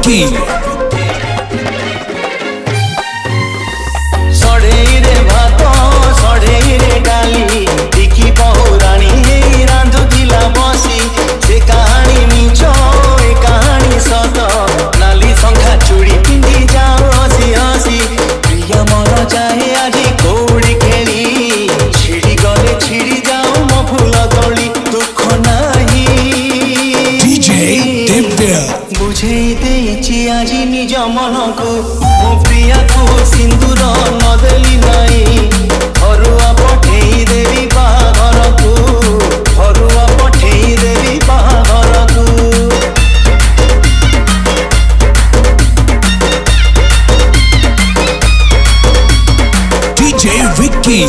विक्की। सढ़े भात सढ़े डाली दिखी पौराणी रांधुला बसी से कहानी मिछ ए कहानी सत नाली शंखा चूड़ी पिंधि जाओ हसी हसी प्रिय मन चाहे आज कौड़ी खेली छिड़ी गले छिड़ी जाओ मो फूल तोड़ी दुख नाही डीजे दिव्य बुझे देछि आज निज मन को मो प्रिया को सिंदूर नदेली नहीं हरुआ पठेई देवी बाघर को हरुआ पठेई देवी बाघर को। डीजे विक्की।